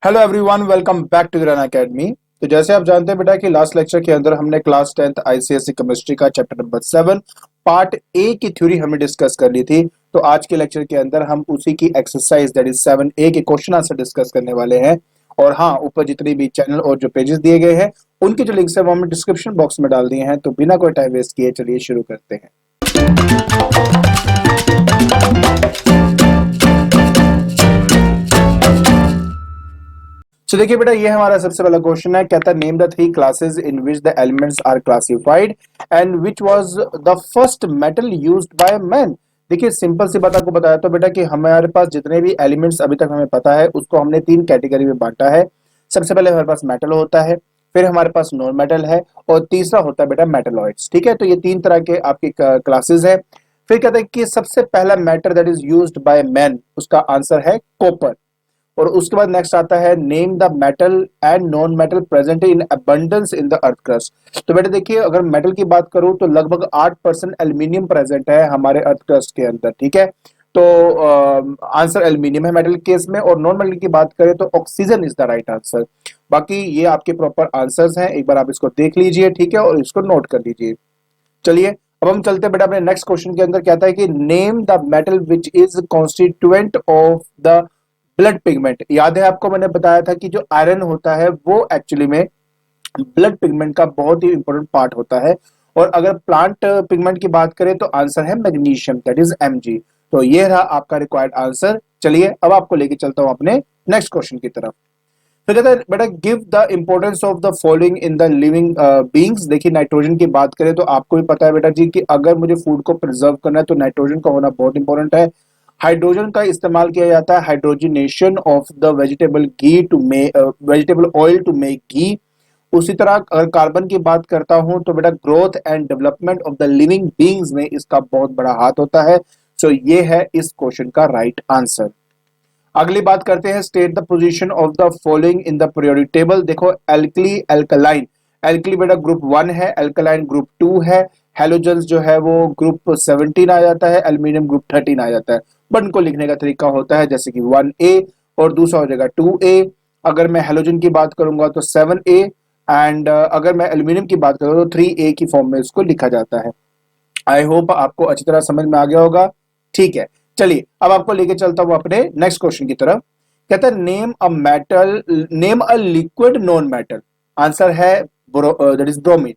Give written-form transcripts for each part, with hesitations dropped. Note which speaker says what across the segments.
Speaker 1: Hello everyone, welcome back to run academy. तो जैसे आप जानते हैं बेटा कि लास्ट लेक्चर के अंदर हमने क्लास 10th आईसीएसई केमिस्ट्री का चैप्टर नंबर 7 पार्ट ए की थ्योरी हमने डिस्कस कर ली थी। तो आज के लेक्चर के अंदर हम उसी की एक्सरसाइज दैट इज 7A के क्वेश्चन आंसर डिस्कस करने वाले हैं। और हाँ, ऊपर जितने भी चैनल और जो पेजेस दिए गए हैं उनके जो लिंक्स है वो हमने डिस्क्रिप्शन बॉक्स में डाल दिए हैं। तो बिना कोई टाइम वेस्ट किए चलिए शुरू करते हैं। तो देखिए बेटा, ये हमारा सबसे पहला क्वेश्चन है। कहता है name the three classes in which the elements are classified and which was the first metal used by man. देखिए सिंपल सी बात आपको बताया तो बेटा कि हमारे पास जितने भी एलिमेंट्स अभी तक हमें पता है उसको हमने तीन कैटेगरी में बांटा है। सबसे पहले हमारे पास मेटल होता है, फिर हमारे पास नॉन मेटल है, और तीसरा होता है बेटा मेटलॉइड्स। ठीक है, तो ये तीन तरह के आपके क्लासेस है। फिर कहते हैं कि सबसे पहला metal that is used by man, उसका आंसर है कॉपर। और उसके बाद नेक्स्ट आता है name the metal and non metal present in abundance in the earth crust. तो बेटा देखिए, अगर मेटल की बात करूं तो लगभग 8% एल्यूमिनियम प्रेजेंट है हमारे अर्थ क्रस्ट के अंदर। ठीक है, तो आंसर एल्यूमिनियम है मेटल केस में। और नॉन मेटल की बात करें तो oxygen is the right answer. बाकी ये आपके प्रॉपर आंसर्स हैं, एक बार आप इसको देख लीजिए। ठीक है, और इसको नोट कर लीजिए। चलिए अब हम चलते हैं बेटा अपने नेक्स्ट क्वेश्चन के अंदर। कहता है कि name the metal which is constituent of the blood pigment. याद है आपको, मैंने बताया था कि जो आयरन होता है वो एक्चुअली में ब्लड पिगमेंट का बहुत ही इंपॉर्टेंट पार्ट होता है। और अगर प्लांट पिगमेंट की बात करें तो आंसर है मैग्नीशियम, दैट इज Mg। तो ये रहा आपका रिक्वायर्ड आंसर। चलिए अब आपको लेके चलता हूं अपने नेक्स्ट क्वेश्चन की तरफ। तो कहता है बेटा give the importance of the following in the living beings. देखिए नाइट्रोजन की बात करें तो आपको भी पता है बेटा जी कि अगर मुझे फूड को प्रिजर्व करना है तो नाइट्रोजन का होना बहुत इंपॉर्टेंट है। हाइड्रोजन का इस्तेमाल किया जाता है hydrogenation of the vegetable ghee to make vegetable oil to make ghee. उसी तरह अगर कार्बन की बात करता हूं तो बेटा growth and development of the living beings में इसका बहुत बड़ा हाथ होता है। सो ये है इस क्वेश्चन का राइट आंसर। अगली बात करते हैं, state the position of the following in the periodic table. देखो एल्कली एल्कलाइन, एल्कली बेटा ग्रुप 1 है, एल्कलाइन ग्रुप 2 है, हेलोजन्स जो है वो ग्रुप 17 आ जाता है, एल्यूमिनियम ग्रुप 13 आ जाता है। बट इनको लिखने का तरीका होता है जैसे कि 1A और दूसरा हो जाएगा 2A। अगर मैं हेलोजन की बात करूंगा तो 7A, एंड अगर मैं एल्यूमिनियम की बात करूँ तो 3A की फॉर्म में इसको लिखा जाता है। आई होप आपको अच्छी तरह समझ में आ गया होगा। ठीक है, चलिए अब आपको लेके चलता हूं अपने नेक्स्ट क्वेश्चन की तरफ। कहता है name a metal, name a liquid non metal. Answer है that is bromine.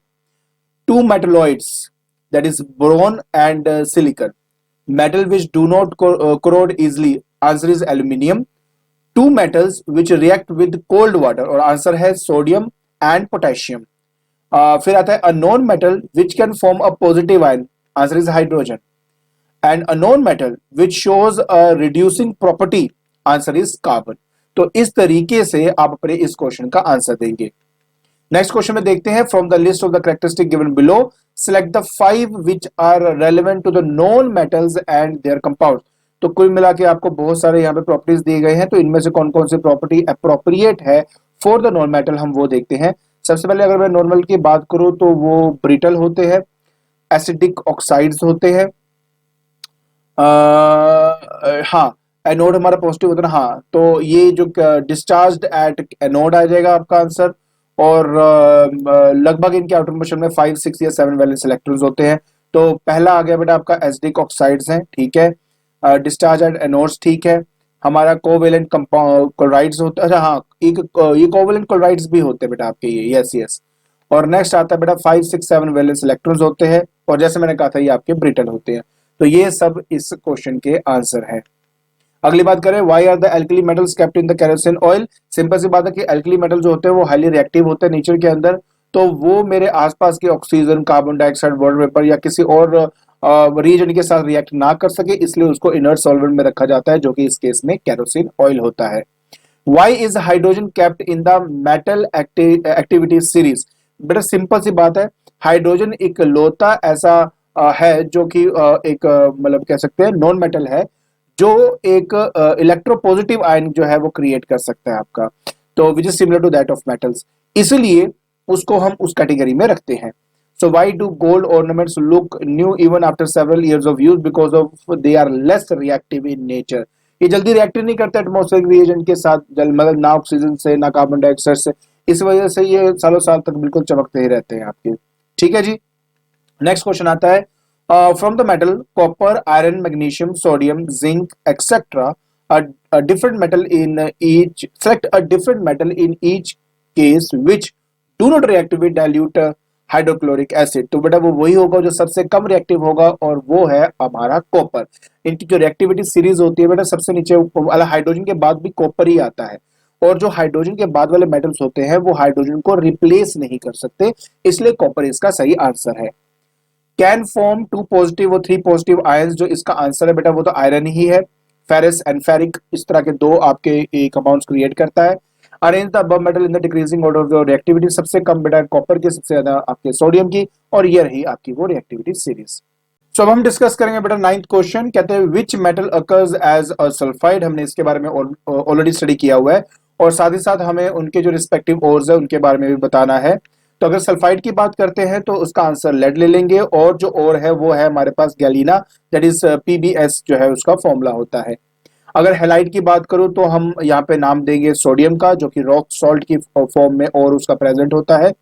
Speaker 1: Two metalloids that is boron and silicon. Metal which do not corrode easily, answer is aluminium. Two metals which react with cold water, और answer है sodium and potassium. फिर आता है a non metal which can form a positive ion, answer is hydrogen. And a non metal which shows a reducing property, answer is carbon. तो इस तरीके से आप अपने इस क्वेश्चन का आंसर देंगे। नेक्स्ट क्वेश्चन में देखते हैं, from the list of the characteristic given below select the 5 which are relevant to the non metals and their compound. तो कुल मिला के आपको बहुत सारे यहाँ पे प्रॉपर्टीज दिए गए हैं, तो इनमें से कौन कौन सी प्रॉपर्टी अप्रोप्रिएट है फॉर द नॉन मेटल हम वो देखते हैं। सबसे पहले अगर मैं नॉर्मल की बात करूं तो वो ब्रिटल होते हैं, एसिडिक ऑक्साइड्स होते हैं। हाँ, एनोड हमारा पॉजिटिव होता है ना। हाँ, तो ये जो डिस्चार्ज्ड एट एनोड आ जाएगा आपका आंसर। और लगभग इनके आउटर मोशन में 5 6 या 7 वैलेंस इलेक्ट्रॉन्स होते हैं। तो पहला आ गया बेटा आपका एसिडिक ऑक्साइड्स हैं, ठीक है। डिस्चार्ज एट एनोड्स, ठीक है। हमारा कोवेलेंट कंपाउंड क्लोराइड्स होता है। अच्छा हाँ, एक ये कोवेलेंट क्लोराइड्स भी होते हैं बेटा आपके, ये यस यस। और नेक्स्ट आता है बेटा 5 6 7 वैलेंस इलेक्ट्रॉन्स होते हैं, और जैसे मैंने कहा था ये आपके ब्रिटल होते हैं। तो ये सब इस क्वेश्चन के आंसर है। अगली बात करें, why are the alkali metals kept in the kerosene oil. Simple सी बात है कि एल्कली मेटल जो होते हैं वो हाईली रिएक्टिव होते हैं नेचर के अंदर। तो वो मेरे आसपास के oxygen, carbon dioxide, water vapour या किसी और रीजन के साथ रिएक्ट ना कर सके, इसलिए उसको इनर्ट सॉल्वेंट में रखा जाता है, जो कि इस केस में केरोसिन ऑयल होता है। Why is hydrogen kept in the metal activity series. बेटा सिंपल सी बात है, हाइड्रोजन एक लौता ऐसा है जो कि एक मतलब कह सकते हैं नॉन मेटल है, जो एक इलेक्ट्रोपॉजिटिव आयन जो है वो क्रिएट कर सकता है आपका। तो which is similar to that of metals, इसलिए उसको हम उस कैटेगरी में रखते हैं। So why do gold ornaments look new even after several years of use, because of they are less reactive in nature. ये जल्दी रिएक्ट नहीं करता एटमॉस्फेरिक रिएजेंट के साथ, जल मतलब ना ऑक्सीजन से ना कार्बन डाइऑक्साइड से, इस वजह से ये सालों साल तक बिल्कुल चमकते ही रहते हैं आपके। ठीक है जी। नेक्स्ट क्वेश्चन आता है, from the metal copper, iron, magnesium, sodium, zinc etcetera, a different metal in each select a different metal in each case which do not react with dilute hydrochloric acid. तो बेटा वो वही होगा जो सबसे कम reactive होगा, और वो है हमारा कॉपर। इनकी जो रिएक्टिविटी सीरीज होती है बेटा, सबसे नीचे हाइड्रोजन के बाद भी कॉपर ही आता है, और जो हाइड्रोजन के बाद वाले मेटल्स होते हैं वो हाइड्रोजन को रिप्लेस नहीं कर सकते, इसलिए कॉपर इसका सही आंसर है। कैन फॉर्म 2 पॉजिटिव और 3 पॉजिटिव आयंस, जो इसका आंसर है बेटा वो तो आयरन ही है। फेरस एंड फेरिक इस तरह के दो आपके कंपाउंड्स क्रिएट करता है। Arrange the above metal in the decreasing order of the reactivity, सबसे कम बेटा कॉपर की, सबसे ज्यादा आपके सोडियम की, और ये रही आपकी वो रिएक्टिविटी सीरीज। सो अब हम डिस्कस करेंगे बेटा 9th क्वेश्चन। कहते हैं which metal occurs as a sulphide. हमने इसके बारे में ऑलरेडी स्टडी किया हुआ है, और साथ ही साथ हमें उनके जो रिस्पेक्टिव ओर्स है उनके बारे में भी बताना है। तो अगर सल्फाइड की बात करते हैं तो उसका आंसर लेड ले लेंगे, और जो ओर है वो है हमारे पास गैलीना, दैट इज PbS जो है उसका फॉर्मूला होता है। अगर हेलाइड की बात करूं तो हम यहाँ पे नाम देंगे सोडियम का, जो कि रॉक सॉल्ट की फॉर्म में और उसका प्रेजेंट होता है।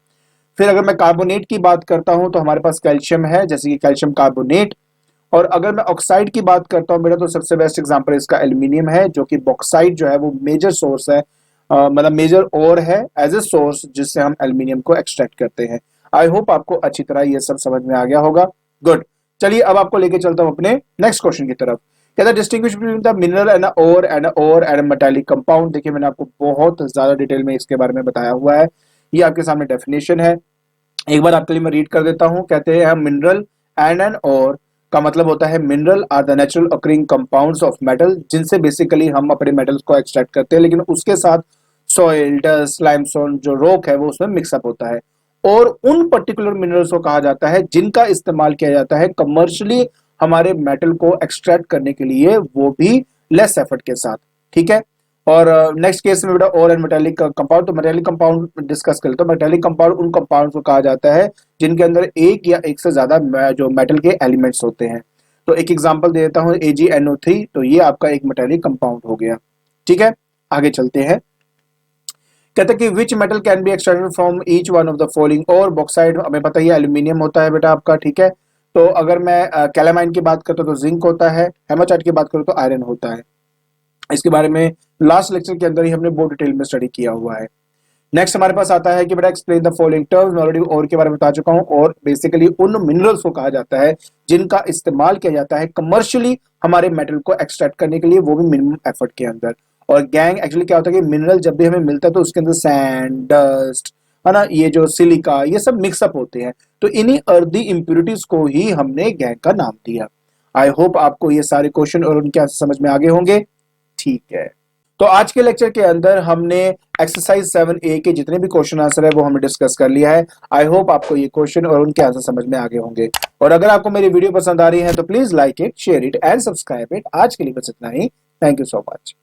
Speaker 1: फिर अगर मैं कार्बोनेट की बात करता हूं तो हमारे पास कैल्शियम है, जैसे कि कैल्शियम कार्बोनेट। और अगर मैं ऑक्साइड की बात करता हूं बेटा, तो सबसे बेस्ट एग्जांपल इसका एल्यूमिनियम है, जो कि बॉक्साइट जो है वो मेजर सोर्स है, मतलब मेजर ओर है एज ए सोर्स जिससे हम एल्यूमिनियम को एक्सट्रैक्ट करते हैं। आई होप आपको अच्छी तरह ये सब समझ में आ गया होगा। गुड। चलिए अब आपको लेके चलता हूं अपने नेक्स्ट क्वेश्चन की तरफ। कहता है distinguish between the mineral and ore and metallic compound. देखिए मैंने आपको बहुत ज्यादा डिटेल में इसके बारे में बताया हुआ है, ये आपके सामने डेफिनेशन है। एक बार आपके लिए मैं रीड कर देता हूं। कहते हैं मिनरल एंड एन ओर का मतलब होता है mineral are the natural occurring compounds of metal, जिनसे बेसिकली हम अपने मेटल्स को एक्सट्रैक्ट करते हैं, लेकिन उसके साथ सॉइल, डस्ट, लाइमस्टोन जो रॉक है वो उसमें मिक्सअप होता है। और उन पर्टिकुलर मिनरल्स को कहा जाता है जिनका इस्तेमाल किया जाता है कमर्शियली हमारे मेटल को एक्सट्रैक्ट करने के लिए, वो भी लेस एफर्ट के साथ। ठीक है। और नेक्स्ट केस में बेटा ओर एंड मेटालिक कंपाउंड। तो मेटालिक कंपाउंड डिस्कस कर लेते हैं। मेटालिक कंपाउंड उन कंपाउंड को कहा जाता है जिनके अंदर एक या एक से ज्यादा जो मेटल के एलिमेंट्स होते हैं। तो एक एग्जांपल दे देता हूं, AgNO3, तो ये आपका एक मेटालिक कंपाउंड हो गया। ठीक है, आगे चलते हैं। कहते हैं कि which metal can be extracted from each one of the following. और बॉक्साइड हमें पता ही है एल्यूमिनियम होता है बेटा आपका। ठीक है। तो अगर मैं कैलामाइन की बात करता हूं तो जिंक होता है, हेमाटाइट की बात करूं तो आयरन होता है। इसके बारे में लास्ट लेक्चर के अंदर ही हमने बहुत डिटेल में स्टडी किया हुआ है। नेक्स्ट हमारे पास आता है कि बेटा एक्सप्लेन द फॉलोइंग टर्म्स। मैं ऑलरेडी और के बारे में बता चुका हूं, और बेसिकली उन मिनरल्स को कहा जाता है जिनका इस्तेमाल किया जाता है कमर्शियली हमारे मेटल को एक्सट्रैक्ट करने के लिए, वो भी मिनिमम एफर्ट के अंदर। और गैंग एक्चुअली क्या होता है कि मिनरल जब भी हमें मिलता है तो उसके अंदर सैंड, डस्ट, है ना, ये जो सिलिका, ये सब मिक्सअप होते हैं। तो इन्हीं अर्दी इंप्योरिटीज को ही हमने गैंग का नाम दिया। आई होप आपको ये सारे क्वेश्चन और उनके आंसर समझ में आगे होंगे। ठीक है, तो आज के लेक्चर के अंदर हमने एक्सरसाइज 7A के जितने भी क्वेश्चन आंसर है वो हमने डिस्कस कर लिया है। आई होप आपको ये क्वेश्चन और उनके आंसर समझ में आगे होंगे। और अगर आपको मेरी वीडियो पसंद आ रही है तो please like it, share it and subscribe it. आज के लिए बस इतना ही। Thank you so much.